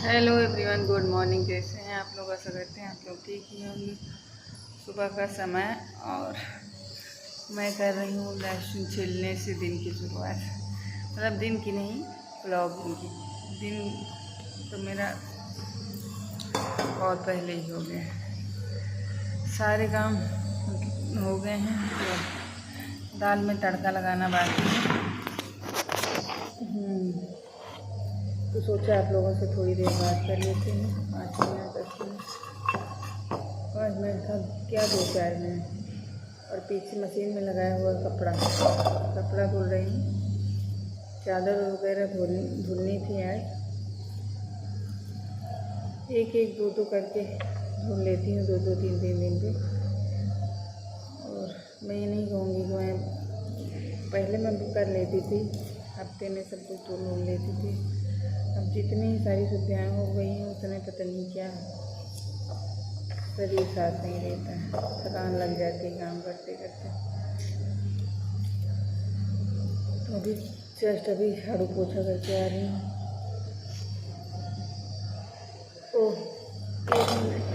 Hello everyone, good morning. कैसे हैं आप लोग? आशा करते हैं आप लोग ठीक ही होंगे। सुबह का समय और मैं कर रही हूँ लहसुन छीलने से दिन की शुरुआत। मतलब दिन की नहीं, व्लॉगिंग की। दिन तो मेरा बहुत पहले ही हो गया है। सारे काम हो गए हैं, तो दाल में तड़का लगाना बाकी है। तो सोचा आप लोगों से थोड़ी देर बात कर लेते हैं, 5 मिनट 10 मिनट। 5 मिनट था क्या, 2-4 मिनट। और पीछे मशीन में लगाया हुआ कपड़ा धुल रही हूँ। चादर वगैरह धुलनी थी आज। एक दो करके धुल लेती हूँ, 2 3 दिन पे। और मैं ये नहीं कहूँगी कि मैं पहले मैं कर लेती थी, हफ्ते में सब कुछ धुल लेती थी। अब जितनी सारी सुविधाएँ हो गई हैं उतने पता नहीं क्या शरीर साथ नहीं रहता है, थकान लग जाती है काम करते करते। तो अभी झाड़ू पोछा करके आ रही हूँ। ओह, 1 मिनट।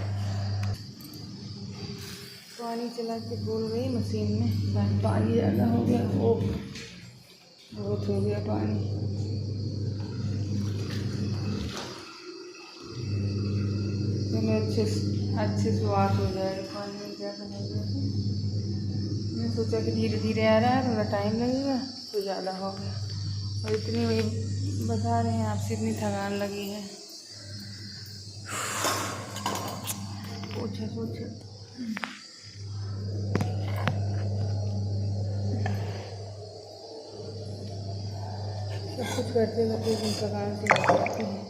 पानी चला के भूल गई मशीन में, पानी ज़्यादा हो गया। ओह, बहुत हो गया पानी। अच्छे से वॉश हो जाएगा पानी में, क्या बनेगा। मैंने सोचा कि धीरे धीरे आ रहा है, थोड़ा टाइम लगेगा, तो ज़्यादा हो गया। और इतनी वही बता रहे हैं आपसे, इतनी थकान लगी है। सोचे सब कुछ करते करते दिन थकान से हो जाती है।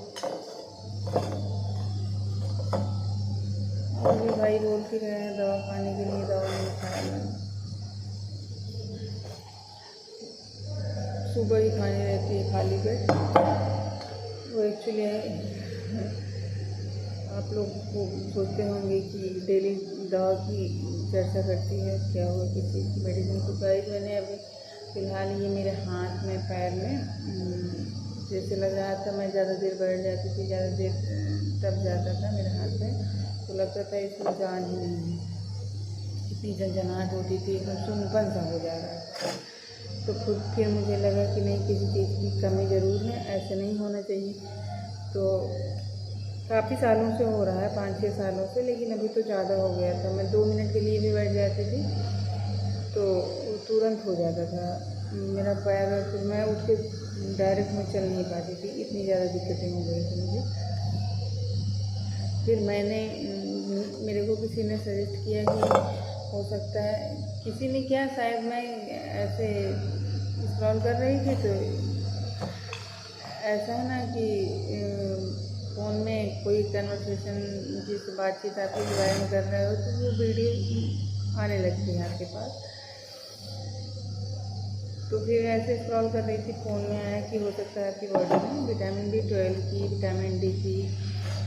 और भी भाई बोलते रहे हैं दवा खाने के लिए, दवा नहीं खाया। सुबह ही खानी रहती है खाली पेट। वो एक्चुअली आप लोग सोचते होंगे कि डेली दवा की चर्चा करती है, क्या हुआ किस चीज़ की मेडिसिन। तो गाइस, मैंने अभी फ़िलहाल ये मेरे हाथ में पैर में जैसे लग रहा था, मैं ज़्यादा देर बैठ जाती थी, ज़्यादा देर तब जाता था मेरे हाथ में, तो लगता था इसमें जान ही नहीं है। इतनी झंझनाहट होती थी, एकदम सुनपन सा हो जा रहा था। तो फिर मुझे लगा कि नहीं, किसी चीज़ की कमी ज़रूर है, ऐसे नहीं होना चाहिए। तो काफ़ी सालों से हो रहा है, 5-6 सालों से, लेकिन अभी तो ज़्यादा हो गया था। मैं 2 मिनट के लिए भी बैठ जाती थी तो तुरंत हो जाता था मेरा पैर। फिर मैं उठ के डायरेक्ट में चल नहीं पाती थी, इतनी ज़्यादा दिक्कतें हो गई थी मुझे। फिर मेरे को किसी ने सजेस्ट किया कि हो सकता है, किसी ने क्या, शायद मैं ऐसे स्क्रॉल कर रही थी, तो ऐसा है ना कि फ़ोन में कोई कन्वर्सेशन, जिससे बातचीत आपके बारे में कर रहे हो, तो वो वीडियो आने लगती है आपके पास। तो फिर ऐसे स्क्रॉल कर रही थी, फ़ोन में आया कि हो सकता है आपकी बॉडी में विटामिन B12 की, विटामिन D की,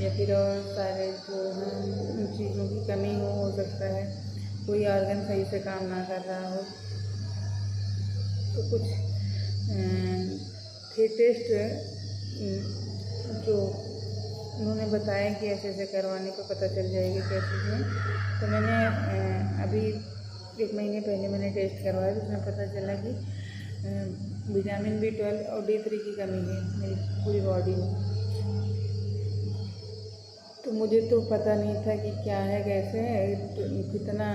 या फिर और सारे जो हैं उन चीज़ों की कमी हो सकता है, कोई ऑर्गन सही से काम ना कर रहा हो। तो कुछ थे टेस्ट जो उन्होंने बताया कि ऐसे ऐसे करवाने पर पता चल जाएगी क्या चीज़ है। तो मैंने अभी 1 महीने पहले मैंने टेस्ट करवाया, तो उसमें पता चला कि विटामिन B12 और D3 की कमी है मेरी पूरी बॉडी में। तो मुझे तो पता नहीं था कि क्या है, कैसे है, कितना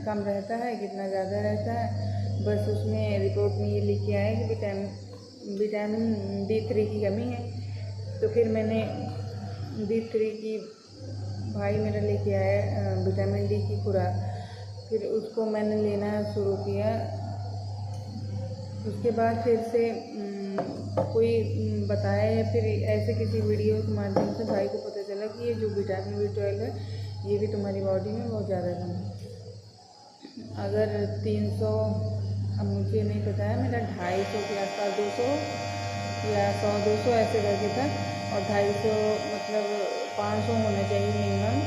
कम रहता है, कितना ज़्यादा रहता है। बस उसमें रिपोर्ट में ये लिख के आया कि विटामिन D3 की कमी है। तो फिर मैंने D3 की, भाई मेरा लेके आया विटामिन D की खुराक, फिर उसको मैंने लेना शुरू किया। उसके बाद फिर से कोई बताया, या फिर ऐसे किसी वीडियो के माध्यम से भाई को पता चला कि ये जो विटामिन B12 है, ये भी तुम्हारी बॉडी में बहुत ज़्यादा कम है। अगर 300, अब मुझे नहीं पता है, मेरा 250 के आसपास, 200 या 100-200 ऐसे करके था। और 250 मतलब 500 होना चाहिए मिनिमम।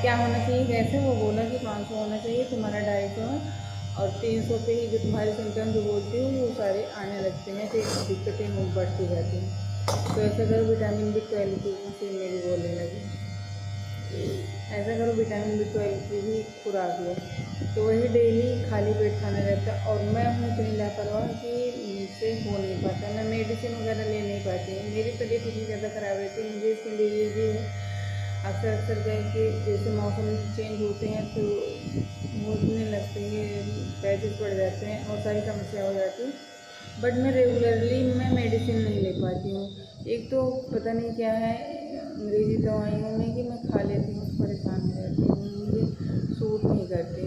क्या होना चाहिए, कैसे, वो बोला कि 500 होना चाहिए, तुम्हारा 250 है। और 300 पे ही जो तुम्हारे सिम्टम जो बोलते हो वो सारे आने लगते हैं, फिर दिक्कतें बढ़ती जाती हैं। तो ऐसा करो विटामिन B12 की फिर मेरी बोलने लगी, ऐसा करो विटामिन B12 की भी खुराक लो। तो वही डेली खाली पेट खाना रहता है। और मैं हूँ इतनी लापरवाह कि मुझसे हो नहीं पाता, मैं मेडिसिन वगैरह ले नहीं पाती हूँ। मेरी तबीयत इतनी ज़्यादा ख़राब रहती है, मुझे इसके लिए भी है अक्सर कि जैसे मौसम चेंज होते हैं तो होने लगते हैं, पैचेस पड़ जाते हैं और सारी समस्या हो जाती है। बट मैं रेगुलरली मेडिसिन नहीं ले पाती हूँ। एक तो पता नहीं क्या है अंग्रेज़ी दवाइयों में कि मैं खा लेती हूँ तो परेशान हो जाती हूँ, मुझे सूट नहीं करती।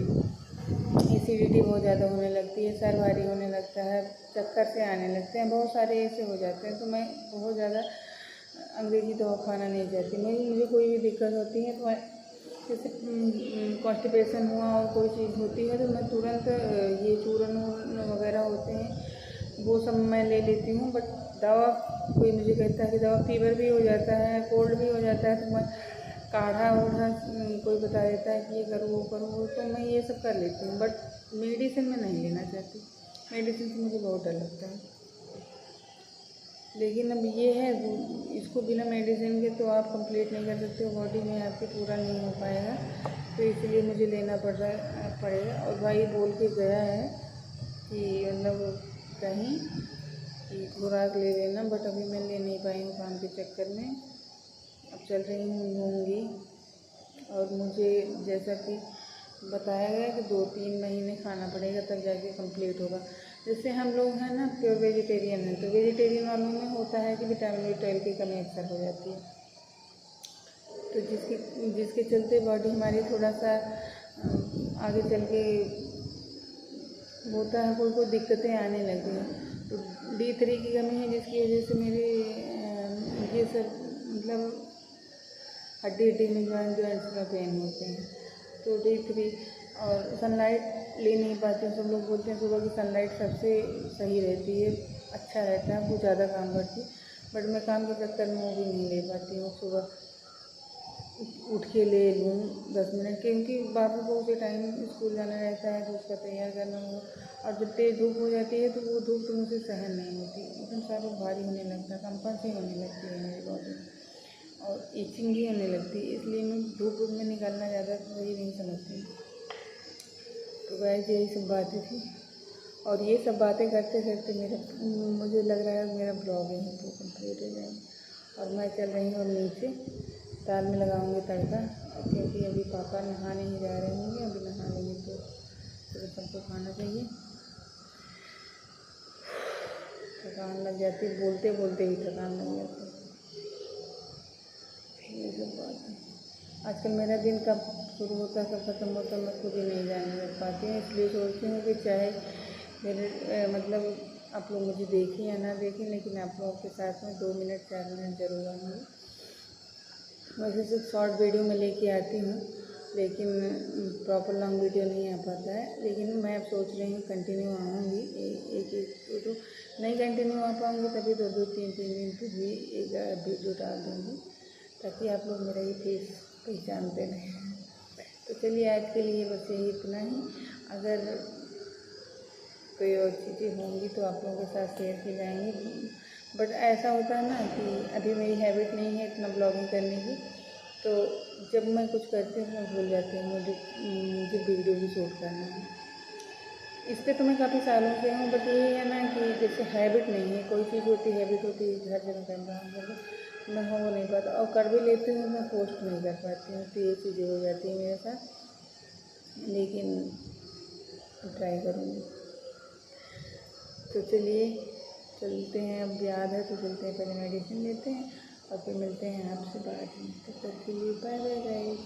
एसिडिटी बहुत ज़्यादा होने लगती है, सर भारी होने लगता है, चक्कर से आने लगते हैं, बहुत सारे ऐसे हो जाते हैं। तो मैं बहुत ज़्यादा अंग्रेज़ी दवा खाना नहीं चाहती। मुझे कोई भी दिक्कत होती है तो मैं जैसे कॉन्स्टिपेशन हुआ और कोई चीज़ होती है तो मैं तुरंत ये चूरन वगैरह होते हैं वो सब मैं ले लेती हूँ। बट दवा कोई मुझे कहता है कि दवा फीवर भी हो जाता है, कोल्ड भी हो जाता है, तो मैं काढ़ा वाढ़ा कोई बता देता है कि ये करो वो करो, तो मैं ये सब कर लेती हूँ। बट मेडिसिन मैं नहीं लेना चाहती, मेडिसिन से मुझे बहुत डर लगता है। लेकिन अब ये है इसको बिना मेडिसिन के तो आप कंप्लीट नहीं कर सकते, बॉडी में आपके पूरा नहीं हो पाएगा, तो इसलिए मुझे लेना पड़ेगा। और भाई बोल के गया है कि मतलब कहीं कि खुराक ले लेना, बट अभी मैं ले नहीं पाई हूँ काम के चक्कर में। अब चल रही हूँ लूँगी। और मुझे जैसा कि बताया गया कि 2-3 महीने खाना पड़ेगा तब जाके कंप्लीट होगा। जैसे हम लोग हैं ना प्योर वेजिटेरियन हैं, तो वेजिटेरियन वालों में होता है कि विटामिन B12 की कमी अक्सर हो जाती है, तो जिसके चलते बॉडी हमारी थोड़ा सा आगे चल के होता है, कोई दिक्कतें आने लगी हैं। तो D3 की कमी है जिसकी वजह से मेरे ये सब मतलब हड्डी में जॉइंट्स में पेन होते हैं। तो D3 और सनलाइट ले नहीं पाती हूँ। सब लोग बोलते हैं सुबह की सनलाइट सबसे सही रहती है, अच्छा रहता है, वो ज़्यादा काम करती है। बट मैं काम के चक्कर में वो भी नहीं ले पाती हूँ। सुबह उठ के ले लूँ 10 मिनट, क्योंकि बाबू को उसी टाइम स्कूल जाना रहता है तो उसका तैयार करना हो। और जब तेज़ धूप हो जाती है तो वो धूप तो मुझे सहन नहीं होती, एकदम सारा भारी होने लगता है, कंपन सी होने लगती है मेरी बॉडी और इचिंग भी होने लगती है। इसलिए मैं धूप में निकलना ज़्यादा सही नहीं समझती। तो गाइस यही सब बातें थी, और ये सब बातें करते करते मुझे लग रहा है मेरा ब्लॉग यहीं तो कंप्लीट हो जाएगा। और मैं चल रही हूँ नीचे, दाल में लगाऊंगी तड़का, क्योंकि अभी पापा नहाने ही जा रहे होंगे। अभी नहा लेंगे तो फिर सबको खाना चाहिए। थकान लग जाती, बोलते बोलते ही थकान लग जाती। ये सब बात है। आजकल मेरा दिन कब शुरू होता है कब ख़त्म होता है मैं खुद ही नहीं जाने लग पाती हूँ। इसलिए सोचती हूँ कि चाहे मेरे मतलब आप लोग मुझे देखें या ना देखें, लेकिन आप लोगों के साथ में 2 मिनट 4 मिनट ज़रूर आऊँगी। वैसे सिर्फ शॉर्ट वीडियो में लेके आती हूँ, लेकिन प्रॉपर लॉन्ग वीडियो नहीं आ पाता है। लेकिन मैं अब सोच रही हूँ कंटिन्यू आऊँगी, एक वीडियो नहीं कंटिन्यू आ पाऊँगी तभी 2-2 3-3 दिन पर भी एक वीडियो डाल दूँगी, ताकि आप लोग मेरा ये फेस पहचानते रहें। तो चलिए आज के लिए बस यही इतना ही। अगर कोई और चीज़ें होंगी तो आप लोगों के साथ शेयर की जाएंगी। बट ऐसा होता है ना कि अभी मेरी हैबिट नहीं है इतना ब्लॉगिंग करने की, तो जब मैं कुछ करती हूँ मैं भूल जाती हूँ मुझे वीडियो भी शूट करना है। इस पर तो मैं काफ़ी सालों से हूँ, बट ये है ना कि जैसे हैबिट नहीं है, कोई चीज़ होती हैबिट होती है हर जगह करना मतलब मैं हो नहीं पाता, और कर भी लेती हूँ मैं पोस्ट नहीं कर पाती हूँ। तो ये चीज़ें हो जाती है मेरे साथ, लेकिन ट्राई करूँगी। तो चलिए चलते हैं, अब याद है तो चलते हैं, पहले मेडिसिन लेते हैं और फिर मिलते हैं आपसे बाद में। तब तक के लिए बाय बाय गाइस।